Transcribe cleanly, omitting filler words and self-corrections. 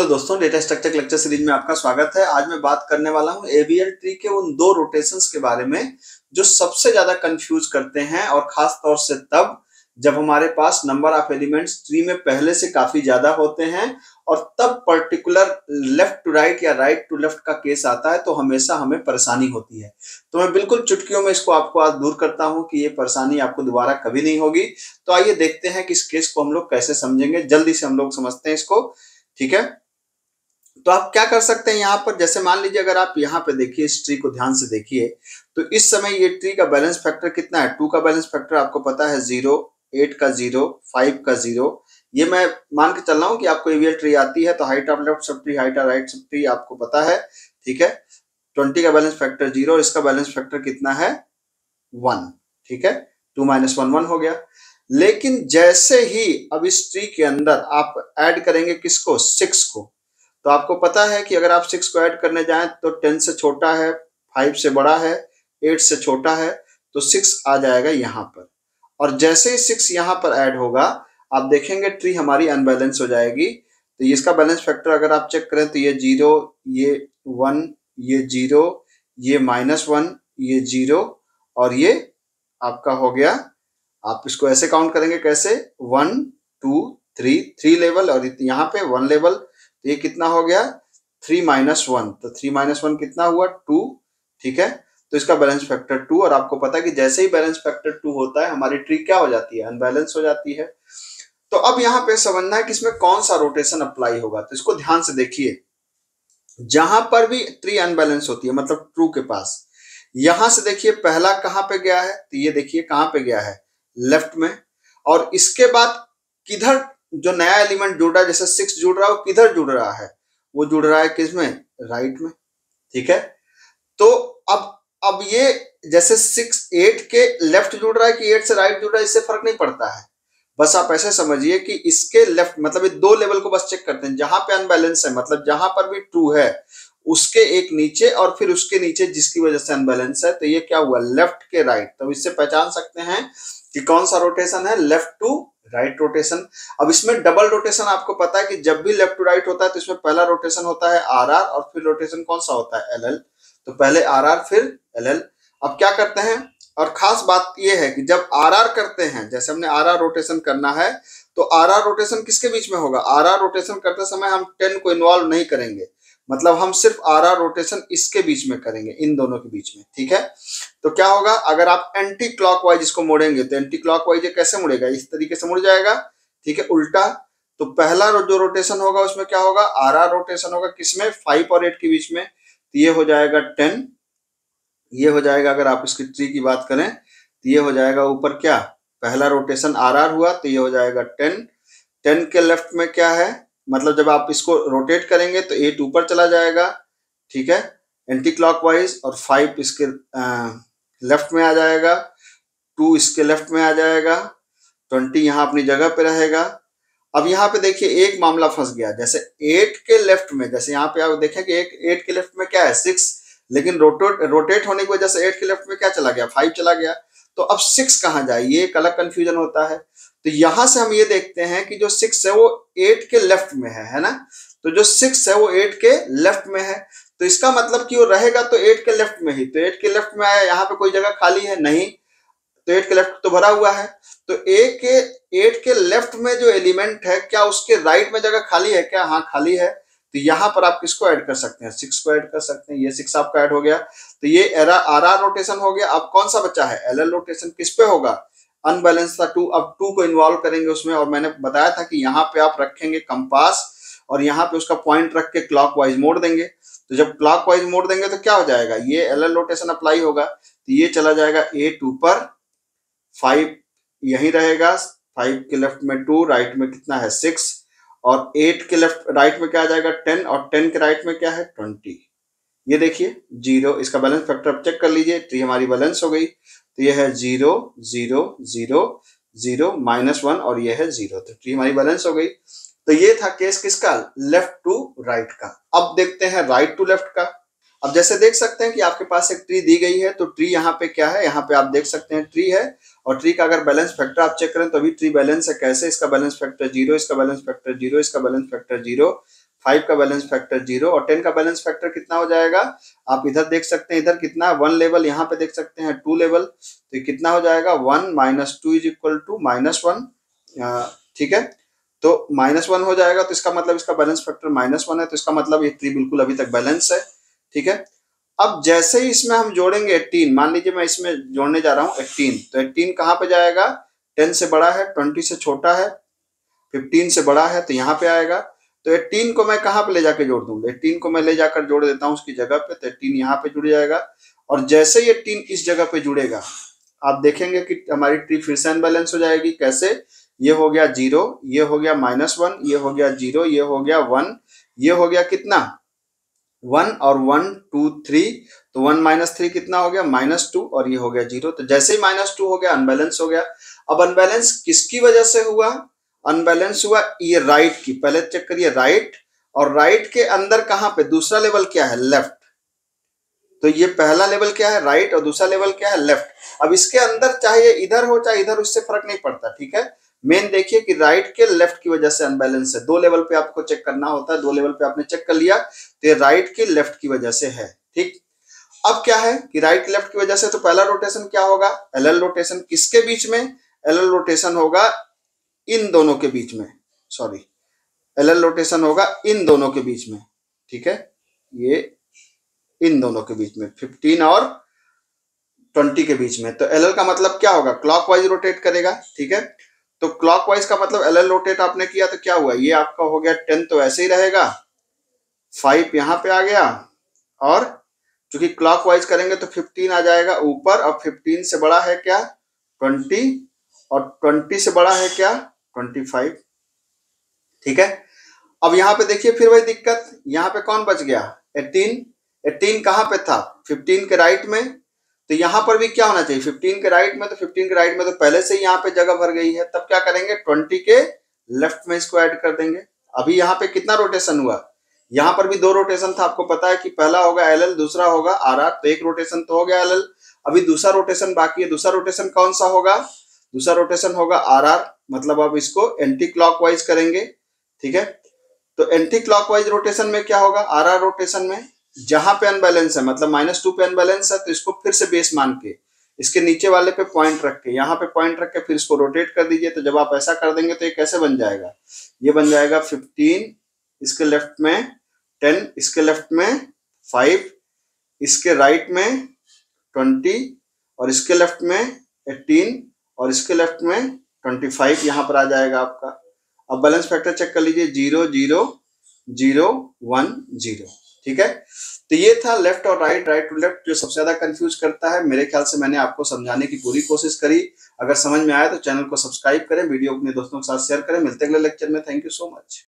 दोस्तों, data structure lecture series में आपका स्वागत है। आज मैं बात करने वाला हूं एवीएल ट्री के उन दो रोटेशंस के बारे में जो सबसे ज्यादा कंफ्यूज करते हैं, और खास तौर से तब जब हमारे पास नंबर ऑफ एलिमेंट्स ट्री में पहले से काफी ज्यादा होते हैं और तब पर्टिकुलर लेफ्ट टू राइट या राइट टू लेफ्ट का केस आता है तो हमेशा हमें परेशानी होती है। तो मैं बिल्कुल चुटकियों में इसको आपको आज दूर करता हूं कि ये परेशानी आपको दोबारा कभी नहीं होगी। तो आइए देखते हैं कि इस केस को हम लोग कैसे समझेंगे। जल्दी से हम लोग समझते हैं इसको, ठीक है। तो आप क्या कर सकते हैं यहाँ पर, जैसे मान लीजिए अगर आप यहाँ पे देखिए, इस ट्री को ध्यान से देखिए तो इस समय ये ट्री का बैलेंस फैक्टर कितना है? 2 का बैलेंस फैक्टर आपको पता है 0, 8 का 0, 5 का 0। ये मैं मान के चल रहा हूँ कि आपको एवीएल ट्री आती है, तो height of left sub tree, height of right sub tree आपको पता है, ठीक है। 20 का बैलेंस फैक्टर 0 और इसका बैलेंस फैक्टर कितना है? 1, ठीक है। 2 - 1 1 हो गया। लेकिन जैसे ही अब इस ट्री के अंदर आप ऐड करेंगे किसको? 6 को, तो आपको पता है कि अगर आप 6 को ऐड करने जाएं तो 10 से छोटा है, 5 से बड़ा है, 8 से छोटा है, तो 6 आ जाएगा यहाँ पर। और जैसे ही 6 यहाँ पर ऐड होगा आप देखेंगे ट्री हमारी अनबैलेंस हो जाएगी। तो इसका बैलेंस फैक्टर अगर आप चेक करें तो ये 0, ये 1, ये 0, ये -1, ये 0 और ये आपका हो गया। आप इसको ऐसे काउंट करेंगे, कैसे? 1 2 3 लेवल और यहाँ पे 1 लेवल, तो ये कितना हो गया? 3 - 1, तो 3 - 1 कितना हुआ? 2, ठीक है। तो इसका बैलेंस फैक्टर 2, और आपको पता है कि जैसे ही बैलेंस फैक्टर 2 होता है हमारी ट्री क्या हो जाती है? अनबैलेंस हो जाती है। तो अब यहाँ पे समझना है कि इसमें कौन सा रोटेशन अप्लाई होगा। तो इसको ध्यान से देखिए, जहां पर भी ट्री अनबैलेंस होती है मतलब ट्रू के पास, यहां से देखिए पहला कहां पे गया है? तो ये देखिए कहां पे गया है? लेफ्ट में। और इसके बाद किधर जो नया एलिमेंट जुड़ रहा है, जैसे 6 जुड़ रहा है, वो किधर जुड़ रहा है? वो जुड़ रहा है किसमें? राइट में, ठीक है। तो अब ये जैसे 6 8 के लेफ्ट जुड़ रहा है कि 8 से राइट जुड़ रहा है, इससे फर्क नहीं पड़ता है। बस आप ऐसे समझिए कि इसके लेफ्ट मतलब ये दो लेवल को बस चेक करते हैं। जहां पे अनबैलेंस है मतलब जहां पर भी ट्रू है उसके एक नीचे और फिर उसके नीचे जिसकी वजह से अनबैलेंस है, तो ये क्या हुआ? लेफ्ट के राइट। तो इससे पहचान सकते हैं कि कौन सा रोटेशन है? Left to right rotation. अब इसमें डबल रोटेशन आपको पता है कि जब भी लेफ्ट टू राइट होता है तो इसमें पहला रोटेशन होता है आरआर और फिर रोटेशन कौन सा होता है? एलएल। तो पहले आरआर फिर एलएल। अब क्या करते हैं, और खास बात यह है कि जब आरआर करते हैं, जैसे हमने आरआर रोटेशन करना है तो आरआर रोटेशन किसके बीच में होगा? आरआर रोटेशन करते समय हम 10 को इन्वॉल्व नहीं करेंगे, मतलब हम सिर्फ आरआर रोटेशन इसके बीच में करेंगे, इन दोनों के बीच में, ठीक है। तो क्या होगा, अगर आप एंटी क्लॉकवाइज इसको मोड़ेंगे तो एंटी क्लॉकवाइज ये कैसे मुड़ेगा? इस तरीके से मुड़ जाएगा, ठीक है, उल्टा। तो पहला जो रोटेशन होगा उसमें क्या होगा? आरआर रोटेशन होगा किसमें? 5 और 8 के बीच में, तो ये हो जाएगा 10। ये हो जाएगा, अगर आप इसकी ट्री की बात करें तो ये हो जाएगा ऊपर क्या? पहला रोटेशन आरआर हुआ तो ये हो जाएगा 10। 10 के लेफ्ट में क्या है? मतलब जब आप इसको रोटेट करेंगे तो 8 ऊपर चला जाएगा, ठीक है, एंटी क्लॉकवाइज, और 5 इसके लेफ्ट में आ जाएगा, 2 इसके लेफ्ट में आ जाएगा, 20 यहाँ अपनी जगह पे रहेगा। अब यहाँ पे देखिए एक मामला फंस गया, जैसे 8 के लेफ्ट में, जैसे यहाँ पे आप देखें कि 8 के लेफ्ट में क्या है? 6, लेकिन रोटेट होने की वजह से 8 के लेफ्ट में क्या चला गया? 5 चला गया। तो अब 6 कहाँ जाए? ये एक अलग कंफ्यूजन होता है। तो यहां से हम ये देखते हैं कि जो 6 है वो 8 के लेफ्ट में है ना। तो जो 6 है वो 8 के लेफ्ट में है, तो इसका मतलब कि वो रहेगा तो 8 के लेफ्ट में ही। तो 8 के लेफ्ट में आया, यहाँ पे कोई जगह खाली है नहीं, तो 8 के लेफ्ट तो भरा हुआ है। तो 8 के लेफ्ट में जो एलिमेंट है, क्या उसके राइट में जगह खाली है क्या? हाँ, खाली है। तो यहाँ पर आप किसको ऐड कर सकते हैं? 6 को ऐड कर सकते हैं। ये 6 आपका ऐड हो गया, तो ये आरआर रोटेशन हो गया। अब कौन सा बचा है? LL rotation. किस पे होगा? अनबैलेंस था 2, अब 2 को इन्वॉल्व करेंगे उसमें, और मैंने बताया था कि यहाँ पे आप रखेंगे कंपास और यहाँ पे उसका पॉइंट रख के क्लॉकवाइज मोड़ देंगे। तो जब क्लॉकवाइज मोड़ देंगे तो क्या हो जाएगा? ये एलएल रोटेशन अप्लाई होगा, तो ये चला जाएगा 8 ऊपर, 5 यही रहेगा, 5 के लेफ्ट में 2, राइट में कितना है? 6, और 8 के लेफ्ट राइट में क्या आ जाएगा? 10, और 10 के राइट में क्या है? 20। ये देखिए 0, इसका बैलेंस फैक्टर अब चेक कर लीजिए, ट्री हमारी बैलेंस हो गई। तो ये है 0 0 0 0 -1 और ये है 0, तो ट्री हमारी बैलेंस हो गई। तो ये था केस किसका? लेफ्ट टू राइट का। अब देखते हैं राइट टू लेफ्ट का। अब जैसे देख सकते हैं कि आपके पास एक ट्री दी गई है, तो ट्री यहाँ पे क्या है? यहाँ पे आप देख सकते हैं ट्री है, और ट्री का अगर बैलेंस फैक्टर आप चेक करें तो अभी ट्री बैलेंस है कैसे? इसका बैलेंस फैक्टर 0, इसका बैलेंस फैक्टर 0, इसका बैलेंस फैक्टर 0, 5 का बैलेंस फैक्टर 0 और 10 का बैलेंस फैक्टर कितना हो जाएगा, आप इधर देख सकते हैं, इधर कितना 1 लेवल, यहाँ पे देख सकते हैं 2 लेवल, तो ये कितना हो जाएगा 1 माइनस 2 इज इक्वल टू -1। ठीक है, तो -1 हो जाएगा, तो इसका मतलब इसका बैलेंस फैक्टर -1 है, तो इसका मतलब ये ट्री बिल्कुल अभी तक बैलेंस है। ठीक है, अब जैसे ही इसमें हम जोड़ेंगे 18, मान लीजिए मैं इसमें जोड़ने जा रहा हूँ 18, तो 18 कहाँ पे जाएगा, 10 से बड़ा है, 20 से छोटा है, 15 से बड़ा है, तो यहाँ पे आएगा। तो 18 को मैं कहाँ पे ले जाके जोड़ दूँ, 18 को मैं ले जाकर जोड़ देता हूँ उसकी जगह पे, तो 18 यहाँ पे जुड़ जाएगा। और जैसे ही 18 इस जगह पे जुड़ेगा, आप देखेंगे कि हमारी ट्री फिर से अनबैलेंस हो जाएगी। कैसे, ये हो गया 0, ये हो गया -1, ये हो गया 0, ये हो गया 1, ये हो गया कितना 1 और 1 2 3, तो 1 माइनस 3 कितना हो गया -2, और ये हो गया 0। तो जैसे ही -2 हो गया अनबैलेंस हो गया। अब अनबैलेंस किसकी वजह से हुआ, अनबैलेंस हुआ ये राइट की, पहले चेक करिए राइट, और राइट के अंदर कहां पे दूसरा लेवल क्या है, लेफ्ट। तो ये पहला लेवल क्या है, राइट, और दूसरा लेवल क्या है, लेफ्ट। अब इसके अंदर चाहे ये इधर हो चाहे इधर, उससे फर्क नहीं पड़ता। ठीक है, मेन देखिए कि राइट के लेफ्ट की वजह से अनबैलेंस है। 2 लेवल पे आपको चेक करना होता है, 2 लेवल पे आपने चेक कर लिया, तो ये राइट के लेफ्ट की वजह से है। ठीक, अब क्या है कि राइट लेफ्ट की वजह से, तो पहला रोटेशन क्या होगा, एलएल रोटेशन। किसके बीच में, एलएल रोटेशन होगा इन दोनों के बीच में, सॉरी, एलएल रोटेशन होगा इन दोनों के बीच में। ठीक है, ये इन दोनों के बीच में 15 और 20 के बीच में। तो एलएल का मतलब क्या होगा, क्लॉकवाइज रोटेट करेगा। ठीक है, तो क्लॉकवाइज का मतलब एलएल रोटेट आपने किया तो क्या हुआ, ये आपका हो गया 10, तो ऐसे ही रहेगा, 5 यहां पे आ गया, और चूंकि क्लॉकवाइज करेंगे तो 15 आ जाएगा ऊपर। अब 15 से बड़ा है क्या 20, और 20 से बड़ा है क्या 25। ठीक है, अब यहाँ पे देखिए फिर वही दिक्कत, यहाँ पे कौन बच गया 18, 18 कहाँ पे था 15 के राइट में, तो यहाँ पर भी क्या होना चाहिए 15 के राइट में, तो 15 के राइट में तो पहले से ही यहाँ पे जगह भर गई है। तब क्या करेंगे 20 के लेफ्ट में इसको ऐड कर देंगे। अभी यहाँ पे कितना रोटेशन हुआ, यहाँ पर भी 2 रोटेशन था, आपको पता है कि पहला होगा एलएल, दूसरा होगा आरआर, तो 1 रोटेशन तो हो गया एलएल। अभी दूसरा रोटेशन बाकी है, दूसरा रोटेशन कौन सा होगा, दूसरा रोटेशन होगा आरआर, मतलब अब इसको एंटी क्लॉकवाइज करेंगे। ठीक है, तो एंटी क्लॉकवाइज रोटेशन में क्या होगा, आरआर रोटेशन में जहां पे अनबैलेंस है, मतलब -2 पे अनबैलेंस है, तो इसको फिर से बेस मान के इसके नीचे वाले पे पॉइंट रख के, यहाँ पे पॉइंट रख के फिर इसको रोटेट कर दीजिए। तो जब आप ऐसा कर देंगे तो ये कैसे बन जाएगा, ये बन जाएगा 15, इसके लेफ्ट में 10, इसके लेफ्ट में 5, इसके राइट में 20, और इसके लेफ्ट में 18, और इसके लेफ्ट में 25 यहाँ पर आ जाएगा आपका। अब बैलेंस फैक्टर चेक कर लीजिए 0 0 0 1 0। ठीक है, तो ये था लेफ्ट और राइट, राइट टू लेफ्ट, जो सबसे ज्यादा कंफ्यूज करता है। मेरे ख्याल से मैंने आपको समझाने की पूरी कोशिश करी। अगर समझ में आया तो चैनल को सब्सक्राइब करें, वीडियो अपने दोस्तों के साथ शेयर करें। मिलते हैं अगले लेक्चर में। Thank you so much.